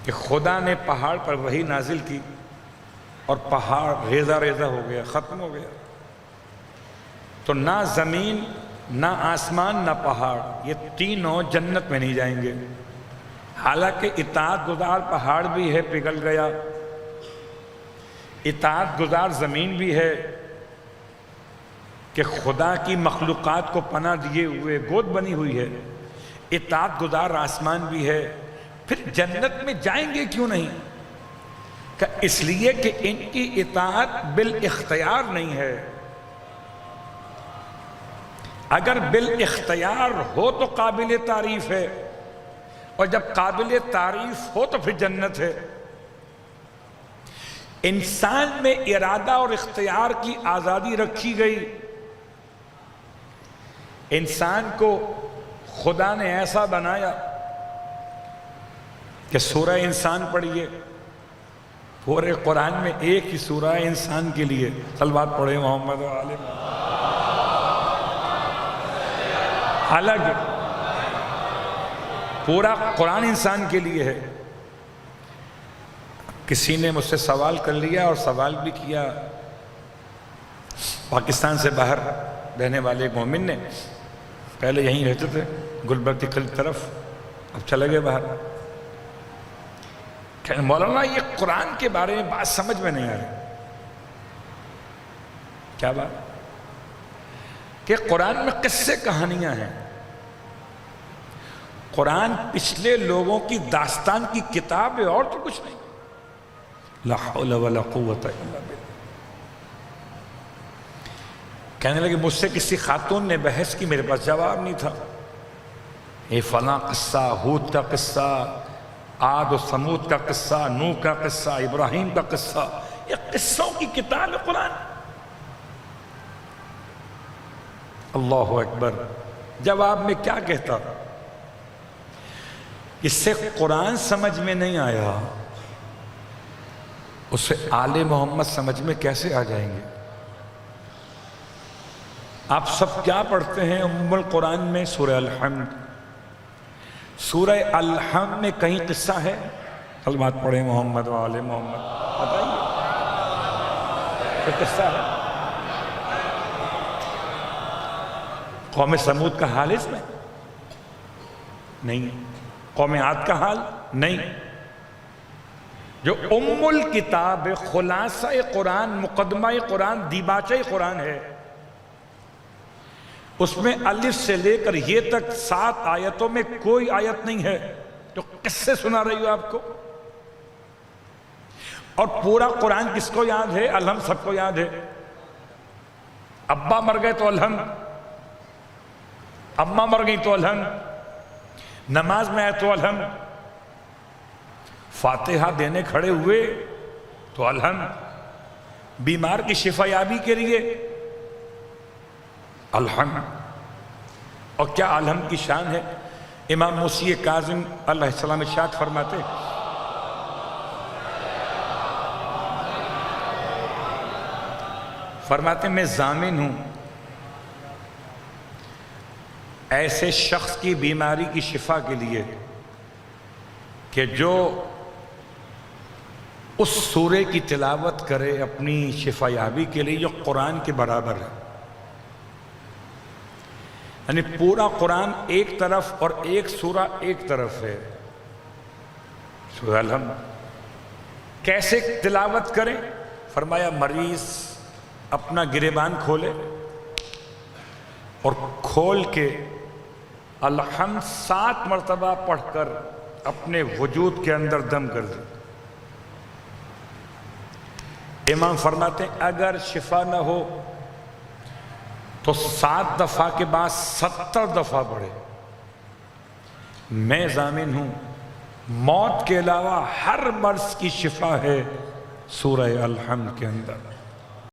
کہ خدا نے پہاڑ پر وحی نازل کی اور پہاڑ ریزہ ریزہ ہو گیا، ختم ہو گیا، تو نہ زمین، نہ آسمان، نہ پہاڑ، یہ تینوں جنت میں نہیں جائیں گے۔ حالانکہ اطاعت گزار پہاڑ بھی ہے، پگھل گیا، اطاعت گزار زمین بھی ہے کہ خدا کی مخلوقات کو پناہ دیے ہوئے گود بنی ہوئی ہے، اطاعت گزار آسمان بھی ہے، پھر جنت میں جائیں گے کیوں نہیں؟ کہ اس لیے کہ ان کی اطاعت بالاختیار نہیں ہے۔ اگر بالاختیار ہو تو قابل تعریف ہے، اور جب قابل تعریف ہو تو پھر جنت ہے۔ انسان میں ارادہ اور اختیار کی آزادی رکھی گئی۔ انسان کو خدا نے ایسا بنایا کہ سورہ انسان پڑھیے، پورے قرآن میں ایک ہی سورہ انسان کے لیے، صلوات پڑھے محمد و آل محمد۔ حالانکہ پورا قرآن انسان کے لیے ہے۔ کسی نے مجھ سے سوال کر لیا اور سوال بھی کیا، پاکستان سے باہر رہنے والے ایک مومن نے، پہلے یہیں رہتے تھے گلبرگ کی طرف، اب چلے گئے باہر، کہ مولانا یہ قرآن کے بارے میں بات سمجھ میں نہیں آ رہی۔ کیا بات؟ کہ قرآن میں قصے کہانیاں ہیں، قرآن پچھلے لوگوں کی داستان کی کتاب ہے اور تو کچھ نہیں۔ لا حول ولا قوت الا باللہ۔ کہنے لگے مجھ سے کسی خاتون نے بحث کی، میرے پاس جواب نہیں تھا، یہ فلاں قصہ، ہود کا قصہ، عاد و ثمود کا قصہ، نوح کا قصہ، ابراہیم کا قصہ، یہ قصوں کی کتاب ہے قرآن۔ اللہ اکبر۔ جواب میں کیا کہتا؟ اس سے قرآن سمجھ میں نہیں آیا، اس سے آل محمد سمجھ میں کیسے آ جائیں گے؟ آپ سب کیا پڑھتے ہیں ام القرآن میں؟ سورہ الحمد۔ سورہ الحمد میں کہیں قصہ ہے؟ صلوات پڑھیں محمد و آل محمد، بتائیے کوئی قصہ ہے؟ قوم سمود کا حال اس میں نہیں، قوم عاد کا حال نہیں۔ جو ام الکتاب خلاصہ قرآن، مقدمہ قرآن، دیباچہ قرآن ہے، اس میں الف سے لے کر یہ تک 7 آیتوں میں کوئی آیت نہیں ہے جو قصے سنا رہی ہو آپ کو۔ اور پورا قرآن کس کو یاد ہے؟ الحمد سب کو یاد ہے۔ ابا مر گئے تو الحمد، اماں مر گئی تو الحمد، نماز میں آئے تو الحمد، فاتحہ دینے کھڑے ہوئے تو الحمد، بیمار کی شفا یابی کے لیے الحمد۔ اور کیا الحمد کی شان ہے؟ امام موسی کاظم علیہ السلام ارشاد فرماتے، میں ضامن ہوں ایسے شخص کی بیماری کی شفا کے لیے کہ جو اس سورے کی تلاوت کرے اپنی شفا یابی کے لیے، جو قرآن کے برابر ہے۔ یعنی پورا قرآن ایک طرف اور ایک سورہ ایک طرف ہے، سورہ الحمد۔ کیسے تلاوت کریں؟ فرمایا مریض اپنا گریبان کھولے اور کھول کے الحمد 7 مرتبہ پڑھ کر اپنے وجود کے اندر دم کر دے۔ امام فرماتے ہیں اگر شفا نہ ہو تو 7 دفعہ کے بعد 70 دفعہ پڑھے۔ میں ضامن ہوں موت کے علاوہ ہر مرض کی شفا ہے سورہ الحمد کے اندر۔